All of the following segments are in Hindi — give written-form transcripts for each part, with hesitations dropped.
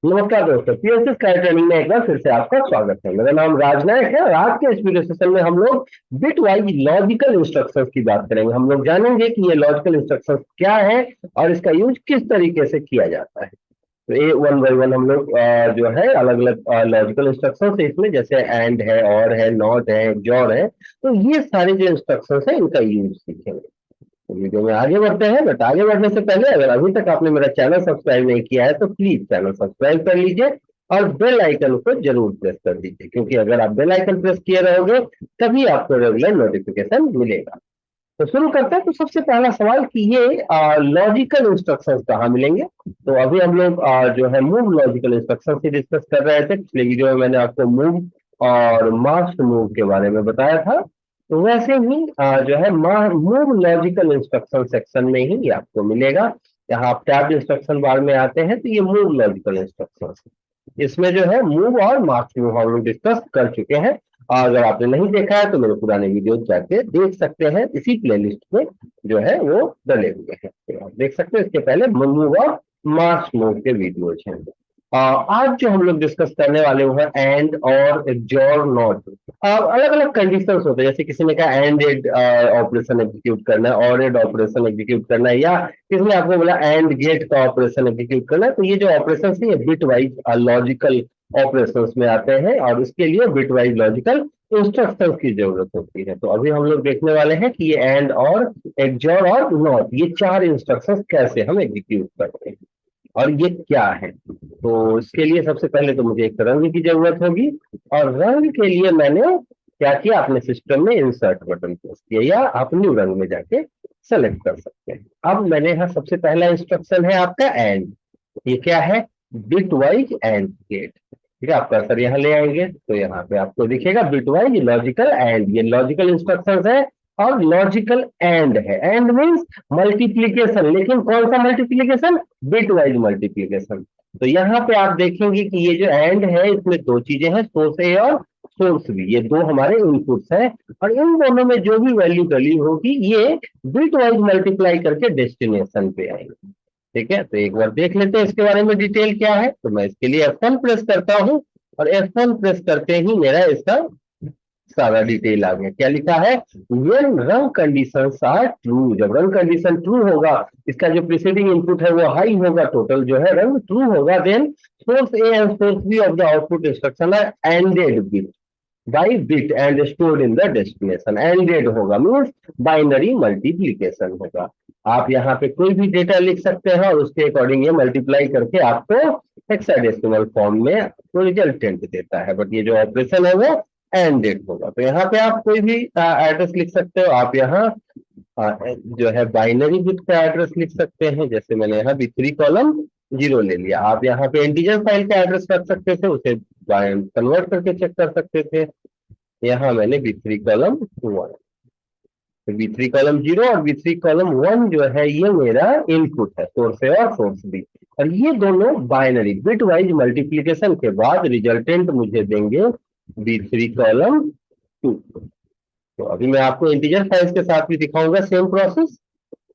नमस्कार दोस्तों, पीएसएस स्काई ट्रेनिंग में एक बार फिर से आपका स्वागत है। मेरा नाम राजनायक है और आज के इस वीडियो सेशन में हम लोग बिट वाइज लॉजिकल इंस्ट्रक्शंस की बात करेंगे। हम लोग जानेंगे कि ये लॉजिकल इंस्ट्रक्शंस क्या है और इसका यूज किस तरीके से किया जाता है। तो ये वन बाई वन हम लोग जो है अलग अलग लॉजिकल इंस्ट्रक्शंस है इसमें, जैसे एंड है, और है, नॉट है, जॉर है। तो ये सारे जो इंस्ट्रक्शंस है इनका यूज सीखेंगे। तो वीडियो में आगे बढ़ते हैं, बट आगे बढ़ने से पहले अगर अभी तक आपने मेरा चैनल सब्सक्राइब नहीं किया है तो प्लीज चैनल सब्सक्राइब कर लीजिए और बेल आइकन को जरूर प्रेस कर दीजिए, क्योंकि अगर आप बेल आइकन प्रेस किए रहोगे तभी आपको रेगुलर नोटिफिकेशन मिलेगा। तो शुरू करते हैं। तो सबसे पहला सवाल कि ये लॉजिकल इंस्ट्रक्शंस कहाँ मिलेंगे। तो अभी हम लोग जो है मूव लॉजिकल इंस्ट्रक्शन से डिस्कस कर रहे थे। पिछले वीडियो में मैंने आपको मूव और मास्ट मूव के बारे में बताया था। तो वैसे ही जो है मूव लॉजिकल इंस्ट्रक्शन सेक्शन में ही ये आपको मिलेगा। यहाँ आप टैब इंस्ट्रक्शन बार में आते हैं तो ये मूव लॉजिकल इंस्ट्रक्शन, इसमें जो है मूव और मार्क्स मूव हम लोग डिस्कस कर चुके हैं। और अगर आपने नहीं देखा है तो मेरे पुराने वीडियो जाके देख सकते हैं, इसी प्लेलिस्ट में जो है वो डले हुए हैं, तो आप देख सकते हैं। इसके पहले मूव और मार्क्स मूव के वीडियोज हैं। आज जो हम लोग डिस्कस करने वाले वो है एंड और जोर नॉट। अलग अलग कंडीशंस होते हैं, जैसे किसी ने कहा एंड एड ऑपरेशन एग्जीक्यूट करना है, और एड ऑपरेशन एग्जीक्यूट करना है, या किसी ने आपको बोला एंड गेट का ऑपरेशन एग्जीक्यूट करना है। तो ये जो ऑपरेशन है ये बिट वाइज लॉजिकल ऑपरेशंस में आते हैं और इसके लिए बिट वाइज लॉजिकल इंस्ट्रक्शंस की जरूरत होती है। तो अभी हम लोग देखने वाले हैं कि ये एंड और एक्सोर और नॉट, ये चार इंस्ट्रक्शंस कैसे हम एग्जीक्यूट करते हैं और ये क्या है। तो इसके लिए सबसे पहले तो मुझे एक रंग की जरूरत होगी, और रंग के लिए मैंने क्या किया, अपने सिस्टम में इंसर्ट बटन प्रेस किया, या आप न्यू रंग में जाके सेलेक्ट कर सकते हैं। अब मैंने यहाँ सबसे पहला इंस्ट्रक्शन है आपका एंड। ये क्या है, बिट वाइज एंड गेट। ठीक है, आप कर्सर यहाँ ले आएंगे तो यहाँ पे आपको दिखेगा बिट वाइज लॉजिकल एंड। ये लॉजिकल इंस्ट्रक्शंस है और लॉजिकल एंड है। एंड मीन्स मल्टीप्लीकेशन, लेकिन कौन सा मल्टीप्लीकेशन, बिट वाइज मल्टीप्लीकेशन। तो यहाँ पे आप देखेंगे कि ये जो एंड है इसमें दो चीजें हैं, सोर्स ए और सोर्स बी, ये दो हमारे इनपुट्स हैं। और इन दोनों में जो भी वैल्यू डली होगी ये बिट वाइज मल्टीप्लाई करके डेस्टिनेशन पे आएगी। ठीक है, तो एक बार देख लेते हैं इसके बारे में डिटेल क्या है। तो मैं इसके लिए F1 प्रेस करता हूं और F1 प्रेस करते ही मेरा इसका सारा डिटेल आ गया। क्या लिखा है, when रंग कंडीशन आर ट्रू। जब रंग कंडीशन ट्रू होगा, इसका जो प्रीसीडिंग इनपुट है वो हाई होगा, टोटल जो है रंग ट्रू होगा, then source A and source B of the output instruction are ANDed with by bit and stored in the destination. ANDed होगा मीन्स बाइनरी मल्टीप्लीकेशन होगा। आप यहाँ पे कोई भी डेटा लिख सकते हैं और उसके अकॉर्डिंग ये मल्टीप्लाई करके आपको हेक्साडेसिमल फॉर्म में तो रिजल्टेंट देता है। बट ये जो ऑपरेशन है वो एंडेड होगा। तो यहाँ पे आप कोई भी एड्रेस लिख सकते हो। आप यहाँ जो है बाइनरी बिट का एड्रेस लिख सकते हैं, जैसे मैंने यहाँ B3 कॉलम 0 ले लिया। आप यहाँ पे इंटीजर फाइल का एड्रेस रख सकते थे, उसे कन्वर्ट करके चेक कर सकते थे। यहाँ मैंने B3 कॉलम 1, तो B3 कॉलम 0 और B3 कॉलम 1 जो है ये मेरा इनपुट है, सोर्स ए और सोर्स बी। और ये दोनों बाइनरी बिट वाइज मल्टीप्लीकेशन के बाद रिजल्टेंट मुझे देंगे B3 कॉलम 2। तो अभी मैं आपको इंटीजर फाइल्स के साथ भी दिखाऊंगा सेम प्रोसेस।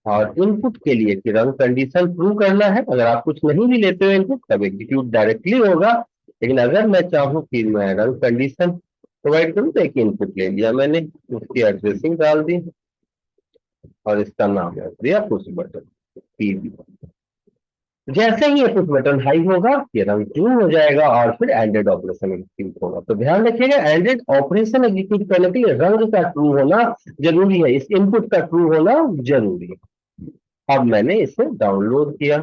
और इनपुट के लिए कि रंग कंडीशन ट्रू करना है, अगर आप कुछ नहीं भी लेते हो इनपुट तब एग्जीक्यूट डायरेक्टली होगा। लेकिन अगर मैं चाहूँ कि मैं रंग कंडीशन प्रोवाइड करूँ तो एक इनपुट ले लिया मैंने, उसकी एड्रेसिंग डाल दी और इसका नाम रख दिया पुश बटन पीबी। जैसे ही ये पुश बटन हाई होगा ये रंग ट्रू हो जाएगा और फिर एंडेड ऑपरेशन एग्जीक्यूट होगा। तो ध्यान रखिएगा, एंडेड ऑपरेशन एग्जीक्यूट करने के लिए रंग का ट्रू होना जरूरी है, इस इनपुट का ट्रू होना जरूरी है। अब मैंने इसे डाउनलोड किया,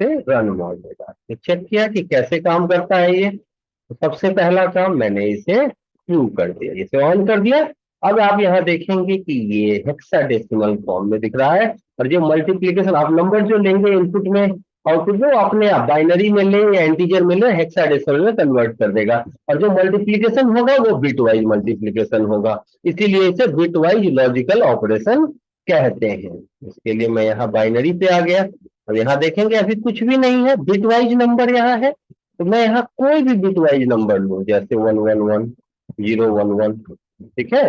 रन मोड में जाके चेक किया कि कैसे काम करता है ये। तो सबसे पहला काम मैंने इसे ट्रू कर दिया, इसे ऑन कर दिया। अब आप यहाँ देखेंगे कि ये हेक्साडेसिमल फॉर्म में दिख रहा है, और जो मल्टीप्लीकेशन आप नंबर जो लेंगे इनपुट में आउटपुट में, वो अपने आप बाइनरी में ले या इंटीजर में ले हेक्साडेसिमल में कन्वर्ट कर देगा। और जो मल्टीप्लीकेशन होगा वो बिट वाइज मल्टीप्लीकेशन होगा, इसीलिए इसे बिट वाइज लॉजिकल ऑपरेशन कहते हैं। इसके लिए मैं यहाँ बाइनरी पे आ गया। अब यहाँ देखेंगे अभी कुछ भी नहीं है, बिट वाइज नंबर यहाँ है। तो मैं यहाँ कोई भी बिट वाइज नंबर लूं, जैसे 111 011, ठीक है।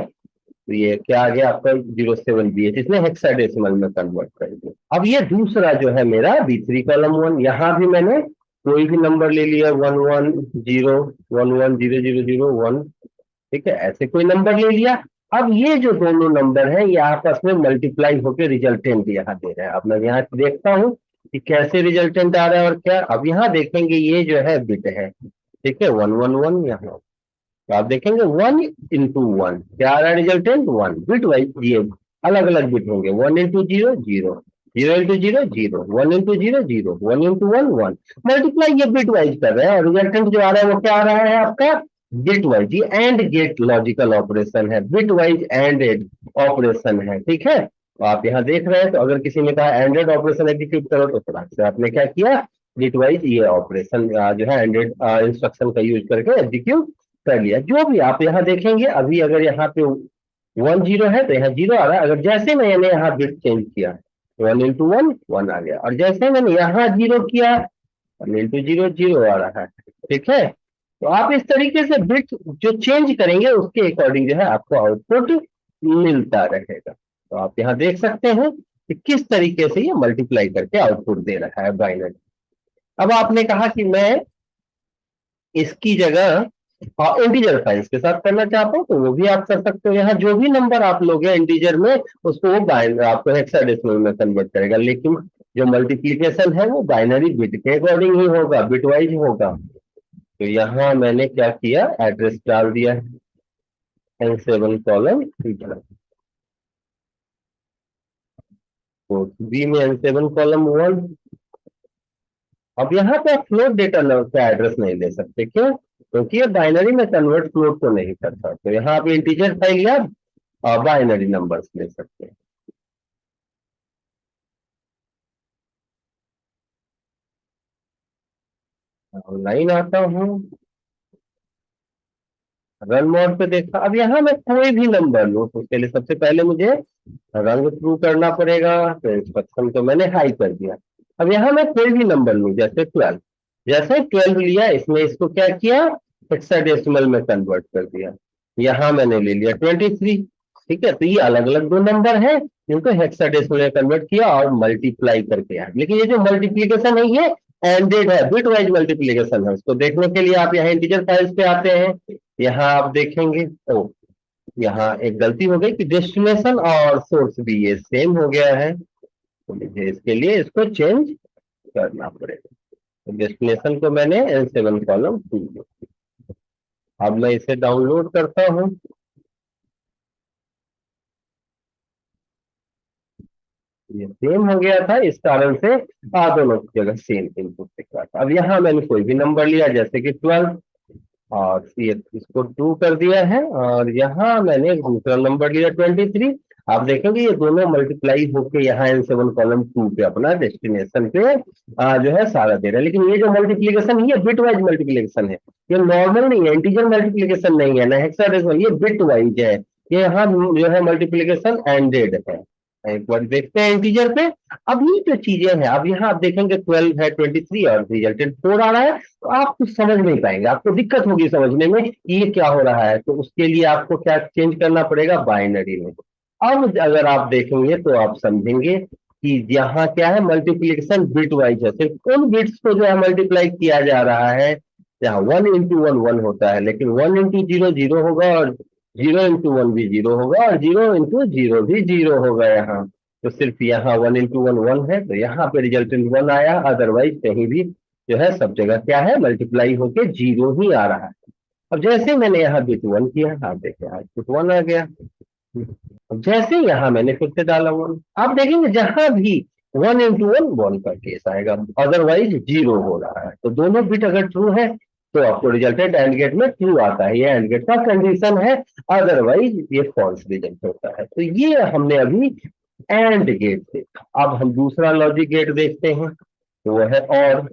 तो ये क्या आ गया आपका 07BH, इसमें हेक्साडेसिमल में कन्वर्ट कर दिया। अब ये दूसरा जो है मेरा B3 कॉलम 1, यहाँ भी मैंने कोई भी नंबर ले लिया 1101100001, ठीक है, ऐसे कोई नंबर ले लिया। अब ये जो दोनों नंबर है ये आपस में मल्टीप्लाई होकर रिजल्टेंट यहाँ दे रहे हैं। अब मैं यहाँ देखता हूँ कि कैसे रिजल्टेंट आ रहा है और क्या। अब यहाँ देखेंगे ये जो है बिट है, ठीक है, 111 यहाँ। तो आप देखेंगे 1 into 1 क्या आ रहा है रिजल्टेंट 1, बिट वाइज ये अलग अलग बिट होंगे। 1 into 0 0, 0 into 0 0, 1 into 0 0, 1 into 1 1, multiply ये बिट वाइज कर रहे हैं और रिजल्टेंट जो आ रहा है वो क्या आ रहा है आपका गेट वाइज। ये एंड गेट लॉजिकल ऑपरेशन है, बिट वाइज एंडेड ऑपरेशन है, ठीक है। तो आप यहाँ देख रहे हैं, तो अगर किसी ने कहा एंडेड ऑपरेशन एग्जीक्यूट करो तो फिर से आपने क्या किया, बिट वाइज ये ऑपरेशन जो है एंडेड इंस्ट्रक्शन का यूज करके एग्जीक्यूट कर लिया। जो भी आप यहाँ देखेंगे, अभी अगर यहाँ पे 10 है तो यहाँ 0 आ रहा है। अगर जैसे मैंने यहाँ बिट चेंज किया 1 into 1 1 आ गया, और जैसे मैंने यहाँ 0 किया 1 into 0 0 आ रहा है, ठीक है। तो आप इस तरीके से बिट जो चेंज करेंगे उसके अकॉर्डिंग जो है आपको आउटपुट मिलता रहेगा। तो आप यहाँ देख सकते हैं कि किस तरीके से ये मल्टीप्लाई करके आउटपुट दे रहा है बाइनरी। अब आपने कहा कि मैं इसकी जगह इंटीजर फाइल्स के साथ करना चाहता हूं, तो वो भी आप कर सकते हो। यहाँ जो भी नंबर आप लोगे इंटीजर में उसको वो आपको हेक्साडेसिमल में कन्वर्ट करेगा, लेकिन जो मल्टीप्लीकेशन है वो बाइनरी बिट के अकॉर्डिंग ही होगा, बिट वाइज होगा। तो यहाँ मैंने क्या किया, एड्रेस डाल दिया N7 कॉलम, तो बी में N7 कॉलम 1। अब यहाँ पे फ्लोट डेटा का एड्रेस नहीं ले सकते, क्यों? क्योंकि ये बाइनरी में कन्वर्ट फ्लोट को नहीं करता। तो यहाँ पे इंटीजर फाइल या बाइनरी नंबर्स ले सकते हैं। ऑनलाइन आता हूँ, रन मोड पे देखा। अब यहाँ मैं कोई भी नंबर लूँ तो उसके लिए सबसे पहले मुझे रंग थ्रू करना पड़ेगा। तो इंस्ट्रक्शन को मैंने हाई कर दिया। अब यहाँ मैं कोई भी नंबर लूँ, जैसे 12, जैसे 12 लिया, इसमें इसको क्या किया, हेक्साडेसिमल में कन्वर्ट कर दिया। यहाँ मैंने ले लिया 23, ठीक है। तो ये अलग अलग दो नंबर है जिनको हेक्साडेसिमल में कन्वर्ट किया और मल्टीप्लाई करके आया। लेकिन ये जो मल्टीप्लीकेशन है ये एंडेड है, बिट वाइज मल्टीप्लीकेशन है। उसको देखने के लिए आप यहाँ इंटीजर फाइल्स पे आते हैं। यहाँ आप देखेंगे तो यहाँ एक गलती हो गई कि डेस्टिनेशन और सोर्स भी ये सेम हो गया है, तो मुझे इसके लिए इसको चेंज करना पड़ेगा। तो डेस्टिनेशन को मैंने N7 कॉलम 2, अब मैं इसे डाउनलोड करता हूँ। ये सेम हो गया था, इस कारण से दोनों की जगह सेम इनपुट दिख रहा था। अब यहाँ मैंने कोई भी नंबर लिया जैसे कि 12 और ये इसको 2 कर दिया है, और यहाँ मैंने एक दूसरा नंबर लिया 23। आप देखेंगे ये दोनों मल्टीप्लाई होके यहाँ N7 कॉलम 2 पे अपना डेस्टिनेशन पे जो है सारा दे रहा है। लेकिन ये जो मल्टीप्लीकेशन है ये बिट वाइज मल्टीप्लीकेशन है, ये नॉर्मल नहीं है, इंटीजर मल्टीप्लीकेशन नहीं है ना हेक्साडेसिमल, ये बिट वाइज है। ये यहाँ जो है मल्टीप्लीकेशन एंडेड है। एक बार देखते हैं इंटीजर पे। अब ये जो चीजें हैं, अब यहाँ आप देखेंगे 12 है 23 और रिजल्टेंट 4 आ रहा है, तो आप कुछ समझ नहीं पाएंगे, आपको दिक्कत होगी समझने में कि ये क्या हो रहा है। तो उसके लिए आपको क्या चेंज करना पड़ेगा, बाइनरी में। अब अगर आप देखेंगे तो आप समझेंगे कि यहाँ क्या है, मल्टीप्लीकेशन बिट वाइज है। सिर्फ उन बिट्स को जो है मल्टीप्लाई किया जा रहा है जहाँ 1 into 1 1 होता है, लेकिन 1 into 0 0 होगा, और 0 into 1 भी 0 होगा, और 0 into 0 भी 0 होगा यहाँ। तो सिर्फ यहाँ 1 into 1 1 है, तो यहाँ पे रिजल्टेंट 1 आया। अदरवाइज कहीं भी जो है सब जगह क्या है, मल्टीप्लाई होके 0 ही आ रहा है। अब जैसे मैंने यहाँ बिट 1 किया, आप देखें आउटपुट 1 आ गया। अब जैसे यहाँ मैंने फिर से डाला 1, आप देखेंगे जहां भी 1 into 1 1 का केस आएगा, अदरवाइज 0 हो रहा है। तो दोनों बिट अगर ट्रू है तो आपको रिजल्टेंट एंड गेट में ट्रू आता है, ये एंड गेट का कंडीशन है। अदरवाइज ये फॉल्स रिजल्ट होता है। तो ये हमने अभी एंड गेट देखा। अब हम दूसरा लॉजिक गेट देखते हैं, तो वो है और।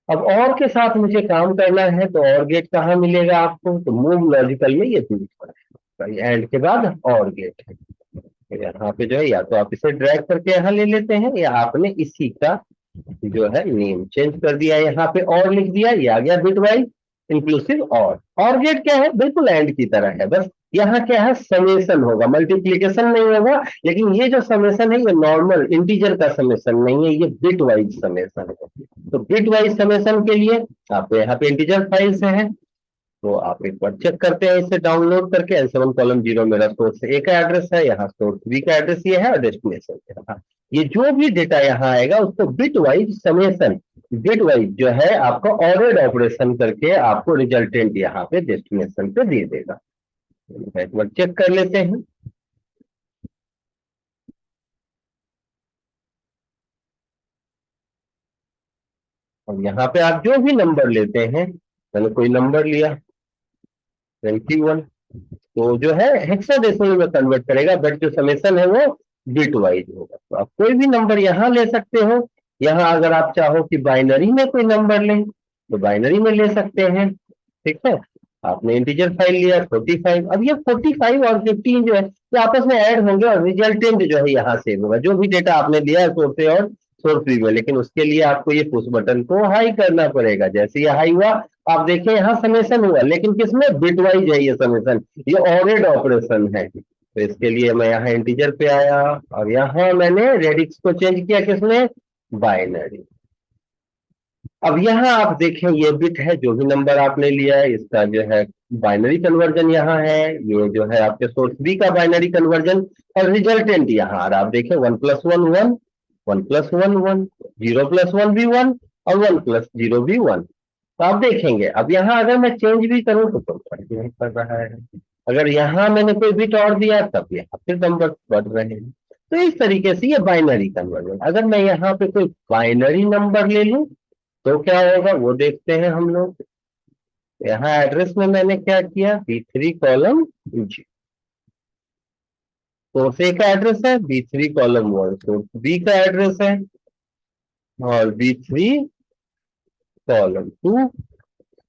अब और के साथ मुझे काम करना है, तो और गेट कहाँ मिलेगा आपको, तो मूव लॉजिकल में ये दूसरा है, एंड के बाद और गेट है। तो यहाँ पे जो है या तो आप इसे ड्रैग करके यहाँ ले लेते हैं, या आपने इसी का जो है नेम चेंज कर दिया, यहाँ पे और लिख दिया, ये आ गया बिट वाइज इंक्लूसिव। और गेट क्या है, बिल्कुल एंड की तरह है, बस यहाँ क्या है, समेशन होगा, मल्टीप्लीकेशन नहीं होगा। लेकिन ये जो समेशन है ये नॉर्मल इंटीजर का समेशन नहीं है, ये बिट वाइज समेशन है। तो बिट वाइज समेशन के लिए आप यहाँ पे इंटीजर फाइल से है, तो आप एक बार चेक करते हैं इसे डाउनलोड करके। N7 कॉलम 0 मेरा सोर्स ए का एड्रेस है, यहाँ सोर्स बी का एड्रेस ये है और डेस्टिनेशन यहाँ। ये जो भी डेटा यहाँ आएगा उसको bit wise summation, bit wise जो है आपको ऑरेड ऑपरेशन करके आपको रिजल्टेंट यहाँ पे डेस्टिनेशन पे दे देगा। एक बार चेक कर लेते हैं। और यहाँ पे आप जो भी नंबर लेते हैं, मैंने कोई नंबर लिया 21, तो जो है हेक्साडेसिमल में कन्वर्ट करेगा, बट जो समेशन है वो बिट वाइज होगा। तो आप कोई भी नंबर यहाँ ले सकते हो। यहाँ अगर आप चाहो कि बाइनरी में कोई नंबर लें तो बाइनरी में ले सकते हैं, ठीक है। आपने इंटीजर फाइल लिया 45, अब ये 45 और 15 जो है ये आपस में ऐड होंगे और रिजल्टेंट जो है यहाँ सेव होगा, जो भी डेटा आपने लिया है सोर्स ए और सोर्स बी में। लेकिन उसके लिए आपको ये पुश बटन को हाई करना पड़ेगा। जैसे ये हाई हुआ, आप देखें यहाँ समेशन हुआ, लेकिन किसमें, बिट वाइज है ये समेशन, ये ऑरेड ऑपरेशन है। तो इसके लिए मैं यहाँ इंटीजर पे आया और यहाँ मैंने रेडिक्स को चेंज किया किसमें, बाइनरी। अब यहाँ आप देखें ये बिट है, जो भी नंबर आपने लिया है इसका जो है बाइनरी कन्वर्जन यहाँ है, ये जो है आपके सोर्स बी का बाइनरी कन्वर्जन, और रिजल्टेंट यहाँ आ रहा। आप देखें 1+1 1, 1+1 1, 0+1 भी 1 और 1+0 भी 1। तो आप देखेंगे अब यहाँ अगर मैं चेंज भी करूं तो कोई फर्क नहीं पड़ रहा है। अगर यहाँ मैंने कोई बिट और दिया तब यहाँ फिर नंबर बढ़ रहे हैं। तो इस तरीके से ये बाइनरी कन्वर्जन। अगर मैं यहाँ पे कोई बाइनरी नंबर ले लूं तो क्या होगा वो देखते हैं हम लोग। यहाँ एड्रेस में मैंने क्या किया, B3 कॉलम जी, सोर्स ए का एड्रेस है, B3 कॉलम 1 सोर्स बी का एड्रेस है, और B3 कॉलम 2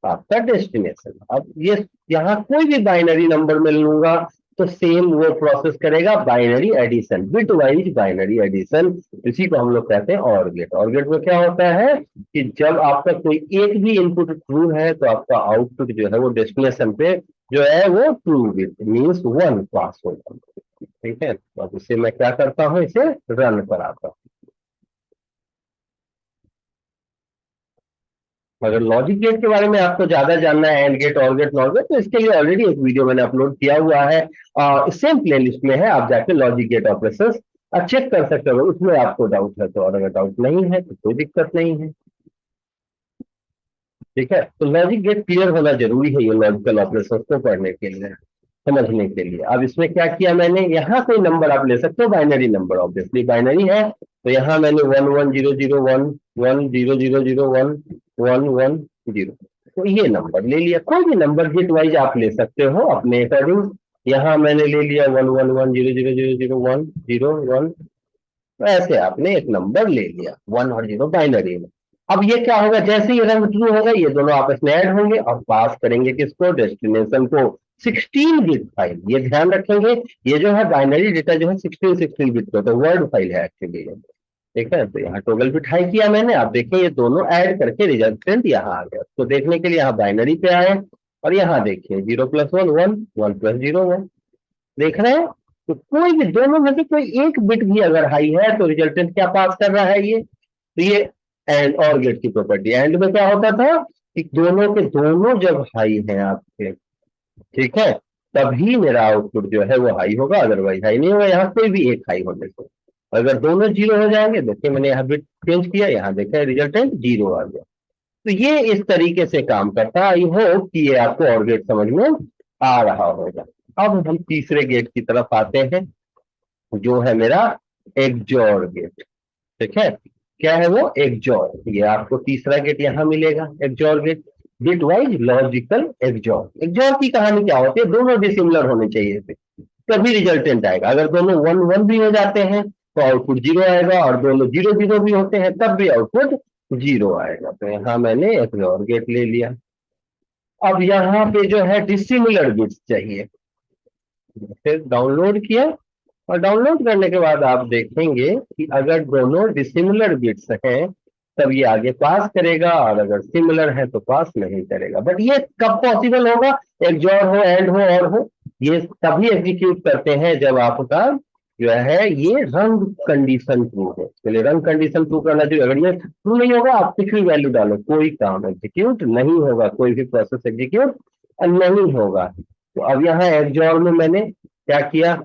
आपका डेस्टिनेशन। अब ये यहाँ कोई भी बाइनरी नंबर में लूंगा तो सेम वो प्रोसेस करेगा, binary addition, bitwise binary addition. इसी को हम लोग कहते हैं ऑर गेट। ऑर गेट में क्या होता है कि जब आपका कोई एक भी इनपुट ट्रू है तो आपका आउटपुट जो है वो डेस्टिनेशन पे जो है वो ट्रू बिट मीन्स 1 पास होगा, ठीक है। तो अब इसे मैं क्या करता हूँ, इसे रन कराता हूँ। अगर लॉजिक गेट के बारे में आपको ज्यादा जानना है, AND gate, OR gate, NOR gate, तो इसके लिए ऑलरेडी एक वीडियो मैंने अपलोड किया हुआ है, सेम प्लेलिस्ट में है, आप जाके लॉजिक गेट ऑपरेशंस चेक कर सकते हो। उसमें आपको डाउट है तो, और अगर डाउट नहीं है तो कोई दिक्कत नहीं है, ठीक है। तो लॉजिक गेट क्लियर होना जरूरी है ये लॉजिकल ऑपरेशंस को पढ़ने के लिए, समझने के लिए। अब इसमें क्या किया मैंने, यहाँ कोई नंबर आप ले सकते हो, बाइनरी नंबर, ऑब्वियसली बाइनरी है। तो यहाँ मैंने 11001 10001 110, तो ये नंबर ले लिया। कोई भी नंबर बिट वाइज आप ले सकते हो अपने अकॉर्डिंग। यहाँ मैंने ले लिया 111000001 तो ऐसे आपने एक नंबर ले लिया 1 और 0 बाइनरी में। अब ये क्या होगा, जैसे ही रंग ट्रू होगा ये दोनों आपस में ऐड होंगे और पास करेंगे किसको, डेस्टिनेशन को। 16 बिट फाइल, ये ध्यान रखेंगे, ये जो है बाइनरी डेटा जो है 16 बिट का, तो वर्ड फाइल है एक्चुअली, ठीक है। तो यहाँ टोगल बिट हाई किया मैंने, आप देखें ये दोनों ऐड करके रिजल्टेंट यहाँ आ गया। तो देखने के लिए यहाँ बाइनरी पे आए और यहाँ देखिए 0+1 1, 1+0 1, देख रहे हैं। तो कोई भी दोनों में से कोई एक बिट भी अगर हाई है तो रिजल्टेंट क्या पास कर रहा है ये, तो ये एंड और गेट की प्रॉपर्टी। एंड में क्या होता था कि दोनों के दोनों जब हाई हैं आपके, ठीक है, तभी मेरा आउटपुट जो है वो हाई होगा, अदरवाइज हाई नहीं होगा। यहाँ कोई भी एक हाई होने से, अगर दोनों जीरो हो जाएंगे, देखिए मैंने यहाँ बिट चेंज किया, यहाँ देखा रिजल्टेंट जीरो आ गया। तो ये इस तरीके से काम करता है। आई होप कि ये आपको और गेट समझ में आ रहा होगा। अब हम तीसरे गेट की तरफ आते हैं, जो है मेरा एक्सओर गेट, ठीक है। क्या है वो, एक्सओर। ये आपको तीसरा गेट यहाँ मिलेगा, XOR gate, bitwise logical XOR. XOR की कहानी क्या होती है, दोनों डिसिमिलर होने चाहिए थे तभी रिजल्टेंट आएगा। अगर दोनों 1 1 भी हो जाते हैं तो आउटपुट जीरो आएगा, और दोनों 0 0 भी होते हैं तब भी आउटपुट जीरो आएगा। तो यहाँ मैंने एक्सओर गेट ले लिया। अब यहाँ पे जो है डिसिमिलर बिट्स चाहिए, फिर डाउनलोड किया, और डाउनलोड करने के बाद आप देखेंगे कि अगर दोनों डिसिमिलर बिट्स हैं तब ये आगे पास करेगा, और अगर सिमिलर है तो पास नहीं करेगा। बट ये कब पॉसिबल होगा, एक्सओर हो, एंड हो, और हो, ये तभी एग्जीक्यूट करते हैं जब आपका जो है ये रंग कंडीशन ट्रू है। चलिए रंग कंडीशन ट्रू करना चाहिए। अगर ये ट्रू नहीं होगा आप कुछ भी वैल्यू डालो, कोई काम एग्जीक्यूट नहीं होगा, कोई भी प्रोसेस एग्जीक्यूट नहीं होगा। तो अब यहाँ एक्सॉर में मैंने क्या किया,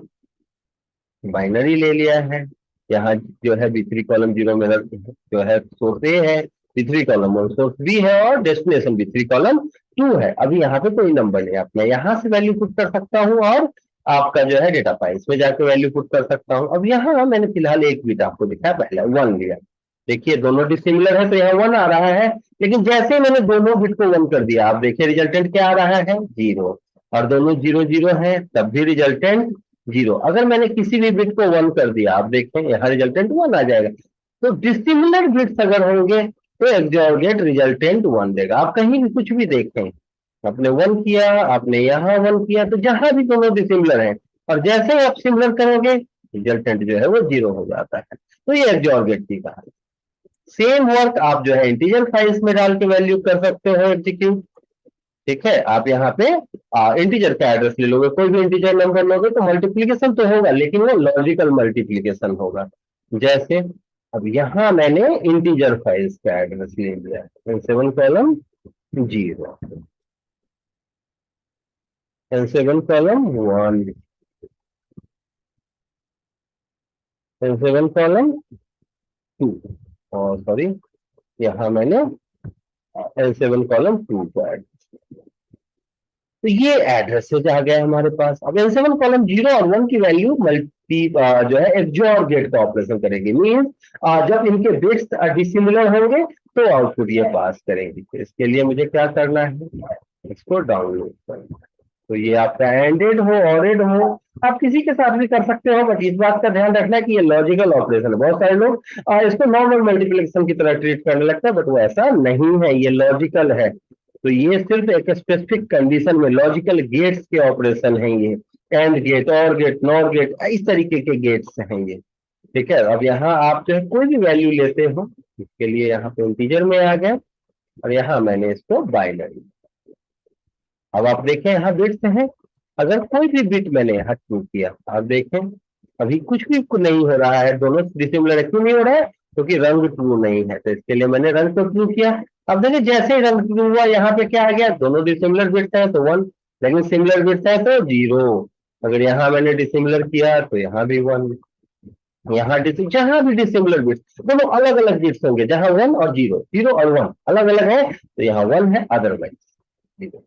बाइनरी ले लिया है। यहाँ जो है B3 कॉलम 0 में जो है सोर्स ए है, B3 कॉलम और सोर्स बी है, और डेस्टिनेशन B3 कॉलम 2 है। अभी यहाँ पे कोई नंबर नहीं है, मैं यहाँ से वैल्यू पुट कर सकता हूँ और आपका जो है डेटा फाइल्स में जाकर वैल्यू पुट कर सकता हूँ। अब यहाँ मैंने फिलहाल एक बिट आपको दिखाया, पहला 1 लिया। देखिए दोनों डिसिमिलर है तो यहाँ 1 आ रहा है, लेकिन जैसे मैंने दोनों बिट को 1 कर दिया, आप देखिए रिजल्टेंट क्या आ रहा है, 0। और दोनों 0 0 है तब भी रिजल्टेंट 0। अगर मैंने किसी भी बिट को 1 कर दिया, आप देखें यहाँ रिजल्टेंट 1 आ जाएगा। तो डिसिमिलर बिट्स अगर होंगे तो एक्सॉर गेट रिजल्टेंट 1 देगा। आप कहीं भी कुछ भी देखें, आपने 1 किया, आपने यहाँ 1 किया, तो जहां भी दोनों डिसिमिलर है और जैसे ही आप सिमिलर करोगे रिजल्टेंट जो है वो 0 हो जाता है। तो ये एक्सॉर गेट की कहानी। सेम वर्क आप जो है इंटीजर फाइल्स में डाल के वैल्यू कर सकते हो एग्जीक्यूट। ठीक है, आप यहाँ पे इंटीजर का एड्रेस ले लोगे, कोई भी इंटीजर नंबर लोगे तो मल्टीप्लीकेशन तो होगा, लेकिन वो लॉजिकल मल्टीप्लीकेशन होगा। जैसे अब यहाँ मैंने इंटीजर फाइल्स का एड्रेस ले लिया, 7 कॉलम 0, 7 कॉलम 1, 7 कॉलम 2, और सॉरी यहाँ मैंने 7 कॉलम 2 को ऐड। तो ये एड्रेसेज आ गया हमारे पास। अब N7 कॉलम 0 और 1 की वैल्यू मल्टी जो है एक्सॉर गेट का ऑपरेशन करेगी। मींस जब इनके बिट्स डिसिमिलर होंगे तो आउटपुट ये पास करेंगी। तो इसके लिए मुझे क्या करना है, इसको डाउनलोड करना है। तो ये आपका एंडेड हो ऑरेड हो, आप किसी के साथ भी कर सकते हो, बट इस बात का ध्यान रखना है कि ये लॉजिकल ऑपरेशन है। बहुत सारे लोग इसको नॉर्मल मल्टीप्लिकेशन की तरह ट्रीट करने लगता है, बट वो ऐसा नहीं है, ये लॉजिकल है। तो ये सिर्फ एक स्पेसिफिक कंडीशन में लॉजिकल गेट्स के ऑपरेशन हैं ये, एंड गेट, और गेट, नॉर गेट, इस तरीके के गेट्स हैं ये। ठीक है, अब यहाँ आप जो है कोई भी वैल्यू लेते हो, इसके लिए यहाँ पे इंटीजर में आ गया और यहाँ मैंने इसको बाइनरी। अब आप देखें यहाँ बिट्स हैं, अगर कोई भी बिट मैंने यहाँ ट्रू किया, आप देखें अभी कुछ भी नहीं हो रहा है, दोनों डिसिमिलर क्यों नहीं हो रहा है, क्योंकि रंग ट्रू नहीं है। तो इसके लिए मैंने रंग को ट्रू किया। अब देखिए जैसे ही रंग ट्रू हुआ यहाँ पे क्या आ गया, दोनों डिसिमिलर बिट्स है तो 1, लेकिन सिमिलर बिट्स है तो 0। अगर यहाँ मैंने डिसिमिलर किया तो यहाँ भी 1, यहाँ जहां भी डिसिमिलर बिट्स, दोनों अलग अलग बिट्स होंगे, जहां 1 और 0, 0 और 1 अलग अलग है तो यहाँ 1 है, अदरवाइज 0।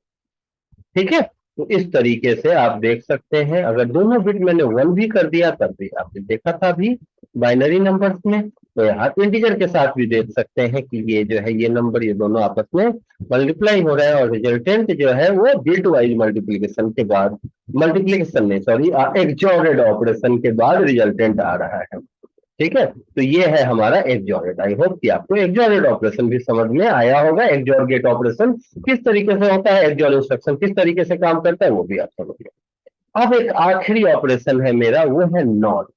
ठीक है, तो इस तरीके से आप देख सकते हैं। अगर दोनों बिट मैंने 1 भी कर दिया तब भी आपने देखा था अभी बाइनरी नंबर्स में, तो यहाँ इंटीजर के साथ भी देख सकते हैं कि ये जो है ये नंबर, ये दोनों आपस में मल्टीप्लाई हो रहा है, और रिजल्टेंट जो है वो बिट वाइज मल्टीप्लीकेशन के बाद, मल्टीप्लीकेशन नहीं सॉरी एक्सॉर्डेड ऑपरेशन के बाद रिजल्टेंट आ रहा है। ठीक है, तो ये है हमारा एक्सॉर्डेड। आई होप कि आपको एक्सॉर्डेड ऑपरेशन भी समझ में आया होगा। एक्सॉर गेट ऑपरेशन किस तरीके से होता है, एक्सॉर इंस्ट्रक्शन किस तरीके से काम करता है, वो भी आप समझ गए। अब एक आखिरी ऑपरेशन है मेरा, वो है नॉट।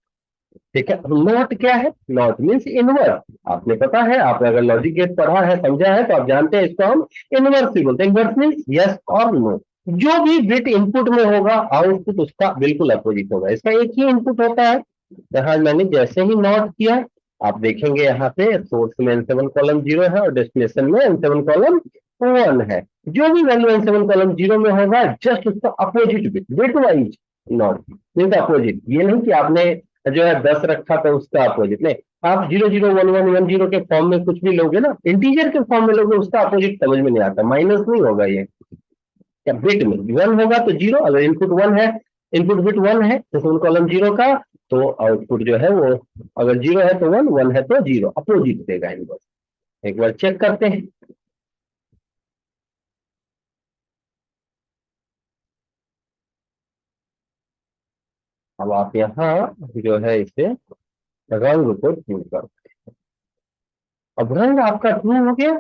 ठीक है, नॉट क्या है, नॉट मीन्स इनवर्स। आपने पता है, आपने अगर लॉजिक गेट पढ़ा है, समझा है, तो आप जानते हैं इसको हम इनवर्स ही बोलते हैं। इनवर्स मीन्स यस और नो। जो भी बिट इनपुट में होगा आउटपुट उसका बिल्कुल अपोजिट होगा। इसका एक ही इनपुट होता है। यहाँ मैंने जैसे ही नॉट किया, आप देखेंगे यहाँ पे सोर्स में N7 कॉलम 0 है और डेस्टिनेशन में N7 कॉलम 1 है। जो भी वैल्यू N7 कॉलम 0 में होगा जस्ट उसका opposite bit, bit wise not means opposite. ये नहीं कि आपने जो है 10 रखा तो उसका अपोजिट नहीं, आप 001110 के फॉर्म में कुछ भी लोगे ना, इंटीजर के फॉर्म में लोगे, उसका अपोजिट समझ में नहीं आता, माइनस नहीं होगा ये। क्या बिट में 1 होगा तो 0, अगर इनपुट 1 है, इनपुट बिट 1 है तो फुल कॉलम 0 का, तो आउटपुट जो है वो अगर 0 है तो 1, 1 है तो 0, अपोजिट देगा इनवर्स। एक बार चेक करते हैं। अब आप यहाँ जो है इसे रंग को ट्रू कर, अब रंग आपका ट्रू हो गया।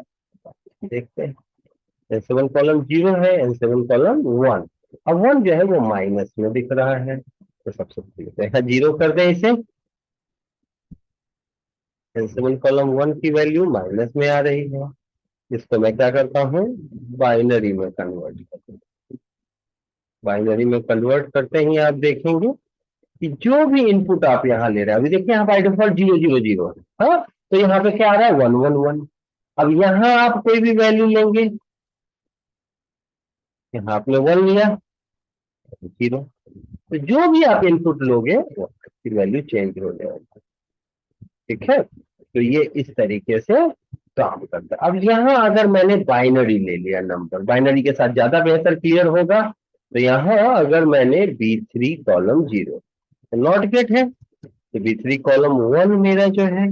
देखते हैं, N7 कॉलम 0 है, N7 कॉलम 1, अब 1 जो है वो माइनस में दिख रहा है, तो सबसे पहले 0 कर दें इसे। N7 कॉलम 1 की वैल्यू माइनस में आ रही है, इसको मैं क्या करता हूँ, बाइनरी में कन्वर्ट करता हूँ। बाइनरी में कन्वर्ट करते ही आप देखेंगे कि जो भी इनपुट आप यहाँ ले रहे हैं, अभी देखिए यहाँ बाय डिफॉल्ट 0 0 0 है, हाँ, तो यहाँ पे क्या आ रहा है 1 1 1। अब यहाँ आप कोई भी वैल्यू लेंगे, यहाँ आपने 1 लिया 0, तो जो भी आप इनपुट लोगे वो की वैल्यू चेंज हो जाएगी। ठीक है, तो ये इस तरीके से काम करता है। अब यहाँ अगर मैंने बाइनरी ले लिया, नंबर बाइनरी के साथ ज्यादा बेहतर क्लियर होगा, तो यहाँ अगर मैंने B3 कॉलम 0 नॉट गेट है, तो B3 कॉलम 1 मेरा जो है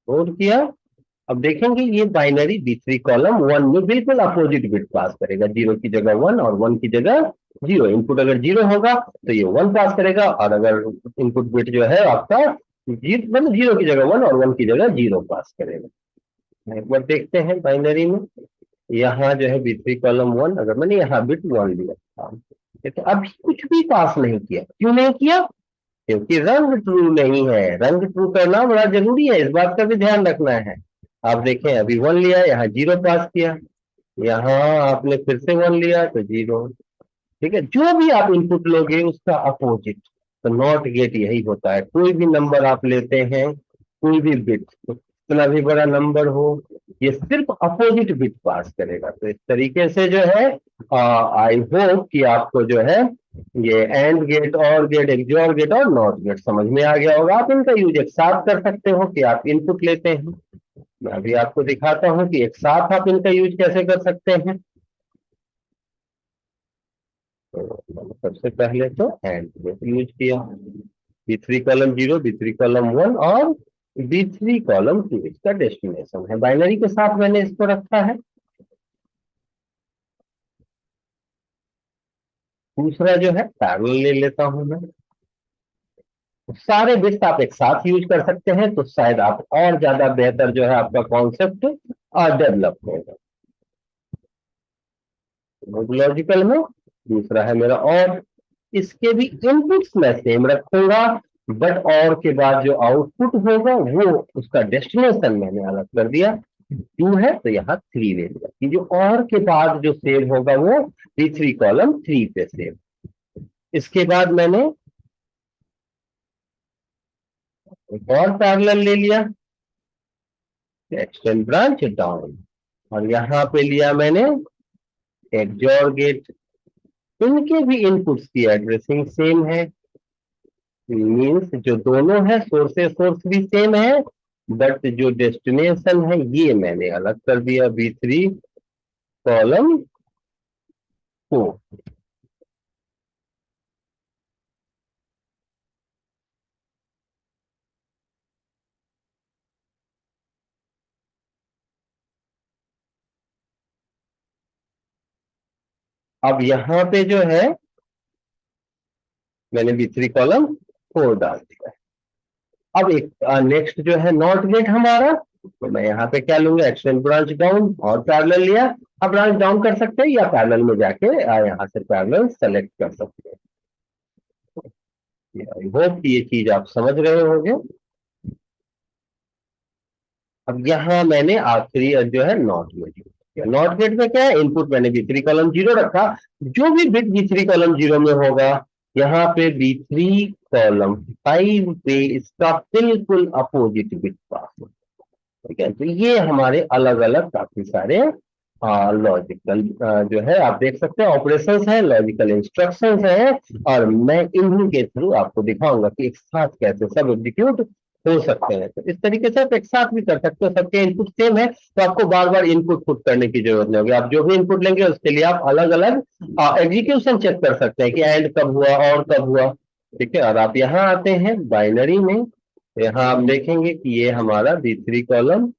नोट किया। अब देखेंगे ये बाइनरी B3 कॉलम 1 में बिल्कुल अपोजिट बिट पास करेगा, 0 की जगह 1 और 1 की जगह 0। इनपुट अगर 0 होगा तो ये 1 पास करेगा, और अगर इनपुट बिट जो है आपका मतलब 0 की जगह 1 और 1 की जगह 0 पास करेगा। एक बार देखते हैं बाइनरी में, यहाँ जो है B3 कॉलम 1, अगर मैंने यहाँ बिट 1 लिया था, तो अभी कुछ भी पास नहीं किया। क्यों नहीं किया? क्योंकि रंग ट्रू नहीं है। रंग ट्रू करना बड़ा जरूरी है, इस बात का भी ध्यान रखना है। आप देखें अभी 1 लिया, यहाँ 0 पास किया, यहाँ आपने फिर से 1 लिया तो 0। ठीक है, जो भी आप इनपुट लोगे उसका अपोजिट, तो नॉट गेट यही होता है। कोई भी नंबर आप लेते हैं, कोई भी बिट, कितना भी बड़ा नंबर हो, ये सिर्फ अपोजिट बिट पास करेगा। तो इस तरीके से जो है आई होप कि आपको जो है ये एंड गेट, और गेट, एक्सओर गेट और नॉट गेट समझ में आ गया होगा। आप इनका यूज एक साथ कर सकते हो कि आप इनपुट लेते हैं, मैं अभी आपको दिखाता हूं कि एक साथ आप इनका यूज कैसे कर सकते हैं। तो सबसे पहले तो एंड गेट यूज किया, B3 कॉलम 0, B3 कॉलम 1 और B3 कॉलम 2 इसका डेस्टिनेशन है। बाइनरी के साथ मैंने इसको रखा है। दूसरा जो है पैरेलल ले लेता हूं मैं। सारे बिट्स आप एक साथ यूज कर सकते हैं, तो शायद आप और ज्यादा बेहतर जो है आपका कॉन्सेप्ट डेवलप होगा लॉजिकल में। दूसरा है मेरा और, इसके भी इनपुट्स मैं सेम रखूंगा, बट और के बाद जो आउटपुट होगा वो उसका डेस्टिनेशन मैंने अलग कर दिया। 2 है तो यहाँ 3 ले लिया कि जो और के बाद जो सेव होगा वो B3 कॉलम 3 पे सेव। इसके बाद मैंने एक और पैरेलल ले लिया, एक्सटेंड ब्रांच डाउन, और यहाँ पे लिया मैंने एक्सओर गेट। इनके भी इनपुट्स की एड्रेसिंग सेम है, मीन्स जो दोनों है सोर्स भी सेम है, बट जो डेस्टिनेशन है ये मैंने अलग कर दिया, B3 कॉलम 4। अब यहाँ पे जो है मैंने B3 कॉलम 4 डाल दिया। अब एक नेक्स्ट जो है नॉट गेट हमारा, तो मैं यहाँ पे क्या लूंगा, एक्सटेंड ब्रांच डाउन और पैरेलल लिया। अब ब्रांच डाउन कर सकते हैं या पैरेलल में जाके यहाँ से पैरेलल सेलेक्ट कर सकते हैं। आई होप कि ये चीज आप समझ रहे होंगे। अब यहाँ मैंने आखिरी जो है नॉट गेट, नॉट गेट में क्या है, इनपुट मैंने B3 कॉलम 0 रखा, जो भी बिट B3 कॉलम 0 में होगा यहाँ पे B3 कॉलम 5 पे इसका बिल्कुल अपोजिट बिट पास होगा। ठीक है, तो ये हमारे अलग अलग काफी सारे लॉजिकल जो है आप देख सकते हैं ऑपरेशंस है, लॉजिकल इंस्ट्रक्शंस है, और मैं इन्हीं के थ्रू आपको दिखाऊंगा कि एक साथ कैसे सब एग्जीक्यूट हो सकते हैं। तो इस तरीके से आप एक साथ भी कर सकते हो, सबके इनपुट सेम है, तो आपको बार बार इनपुट पुट करने की जरूरत नहीं होगी। आप जो भी इनपुट लेंगे उसके लिए आप अलग अलग एग्जीक्यूशन चेक कर सकते हैं कि एंड कब हुआ और कब हुआ। ठीक है, और आप यहाँ आते हैं बाइनरी में, यहाँ आप देखेंगे कि ये हमारा B3 कॉलम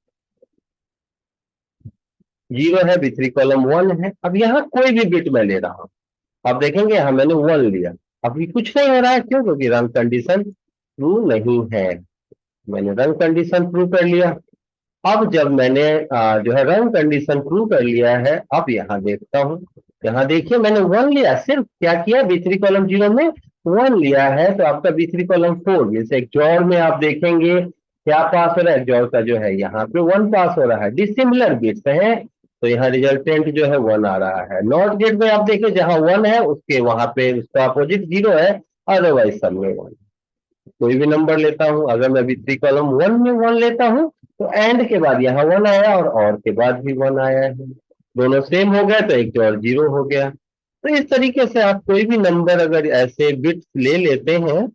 0 है, B3 कॉलम 1 है। अब यहाँ कोई भी बिट मैं ले रहा हूं, आप देखेंगे यहाँ मैंने 1 लिया, अभी कुछ नहीं हो रहा है। क्यों? क्योंकि रन कंडीशन ट्रू नहीं है। मैंने रन कंडीशन ट्रू कर लिया। अब जब मैंने जो है रन कंडीशन ट्रू कर लिया है, अब यहाँ देखता हूं, यहाँ देखिए मैंने 1 लिया, सिर्फ क्या किया, B3 कॉलम 0 में 1 लिया है, तो आपका B3 कॉलम 4 में से एक जॉर में आप देखेंगे क्या पास हो रहा है, XOR का जो है यहाँ पे 1 पास हो रहा है, डिसिमिलर बिट्स है तो यहाँ रिजल्टेंट जो है 1 आ रहा है। नॉट गेट में आप देखिए जहां 1 है उसके वहां पे उसका अपोजिट 0 है, अदरवाइज सब में 1। कोई भी नंबर लेता हूं, अगर मैं B3 कॉलम 1 में 1 लेता हूं तो एंड के बाद यहाँ 1 आया और के बाद भी 1 आया है, दोनों सेम हो गया तो एक और 0 हो गया। तो इस तरीके से आप कोई भी नंबर अगर ऐसे बिट्स ले लेते हैं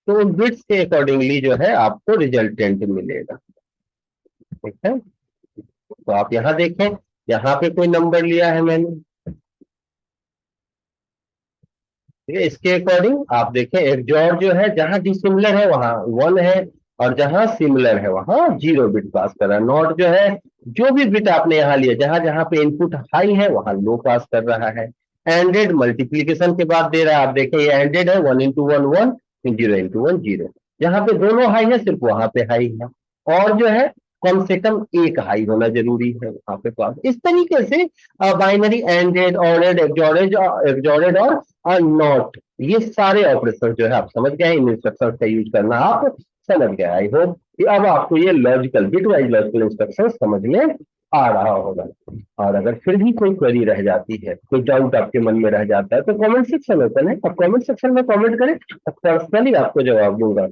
तो उन बिट्स के अकॉर्डिंगली जो है आपको रिजल्टेंट मिलेगा। ठीक है, तो आप यहाँ देखें, यहाँ पे कोई नंबर लिया है मैंने, ठीक है, इसके अकॉर्डिंग आप देखें XOR जो है जहां डिसिमिलर है वहां 1 है और जहां सिमिलर है वहां 0 बिट पास कर रहा है। नॉट जो है जो भी बिट आपने यहाँ लिया जहां जहां पे इनपुट हाई है वहां लो पास कर रहा है। एंडेड मल्टीप्लीकेशन के बाद दे रहा है, आप देखें ये एंडेड है 1 इंटू 1 1, 0 इंटू 1 0, जहां पे दोनों हाई है सिर्फ वहां पे हाई है, और जो है कम से कम एक हाई होना जरूरी है वहां पे पास। इस तरीके से बाइनरी, एंडेड, ऑर्डेड, एक्सॉर्डेड और नॉट, ये सारे ऑपरेशन जो है आप समझ गए, इन इंस्ट्रक्शंस का यूज करना आप समझ गए। आई होप कि अब आपको ये logical bit wise logical instruction समझ में आ रहा होगा। और अगर फिर भी कोई क्वेरी रह जाती है, कोई डाउट आपके मन में रह जाता है तो कमेंट सेक्शन ओपन है, आप कमेंट सेक्शन में कमेंट करें, पर्सनली आपको जवाब दूंगा।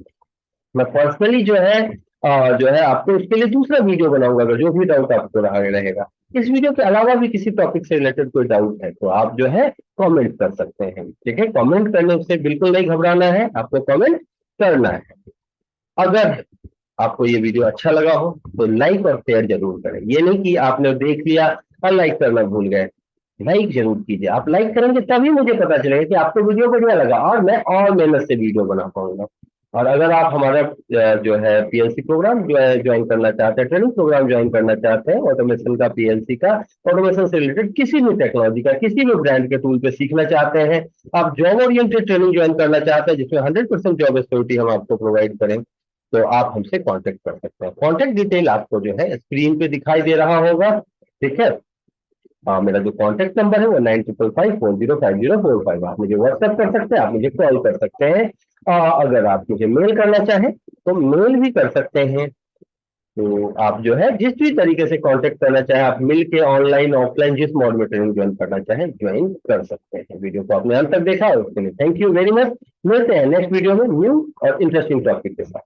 मैं पर्सनली जो है आपको इसके लिए दूसरा वीडियो बनाऊंगा अगर जो भी डाउट आपको रहेगा। इस वीडियो के अलावा भी किसी टॉपिक से रिलेटेड कोई डाउट है तो आप जो है कमेंट कर सकते हैं। ठीक है, कमेंट करने से बिल्कुल नहीं घबराना है, आपको कमेंट करना है। अगर आपको ये वीडियो अच्छा लगा हो तो लाइक और शेयर जरूर करें, ये नहीं कि आपने देख लिया और लाइक करना भूल गए, लाइक जरूर कीजिए। आप लाइक करेंगे तभी मुझे पता चलेगा कि आपको वीडियो बढ़िया लगा और मैं और मेहनत से वीडियो बना पाऊंगा। और अगर आप हमारा जो है PLC प्रोग्राम जो है ज्वाइन करना चाहते हैं, ट्रेनिंग प्रोग्राम ज्वाइन करना चाहते हैं ऑटोमेशन का, PLC का, ऑटोमेशन से रिलेटेड किसी भी टेक्नोलॉजी का, किसी भी ब्रांड के टूल पे सीखना चाहते हैं, आप जॉब ओरिएंटेड ट्रेनिंग ज्वाइन करना चाहते हैं जिसमें 100% जॉब सिक्योरिटी हम आपको प्रोवाइड करें, तो आप हमसे कांटेक्ट कर सकते हैं। कांटेक्ट डिटेल आपको जो है स्क्रीन पे दिखाई दे रहा होगा। ठीक है, मेरा जो कांटेक्ट नंबर है वो 9555405045, आप मुझे व्हाट्सएप कर सकते हैं, आप मुझे कॉल कर सकते हैं। अगर आप मुझे मेल करना चाहें तो मेल भी कर सकते हैं। तो आप जो है जिस भी तरीके से कांटेक्ट करना चाहें, आप मिल के ऑनलाइन ऑफलाइन जिस मोड में ट्रेनिंग ज्वाइन करना चाहें ज्वाइन कर सकते हैं। वीडियो को आपने अंत तक देखा, उसके लिए थैंक यू वेरी मच। मिलते हैं नेक्स्ट वीडियो में न्यू और इंटरेस्टिंग टॉपिक के साथ।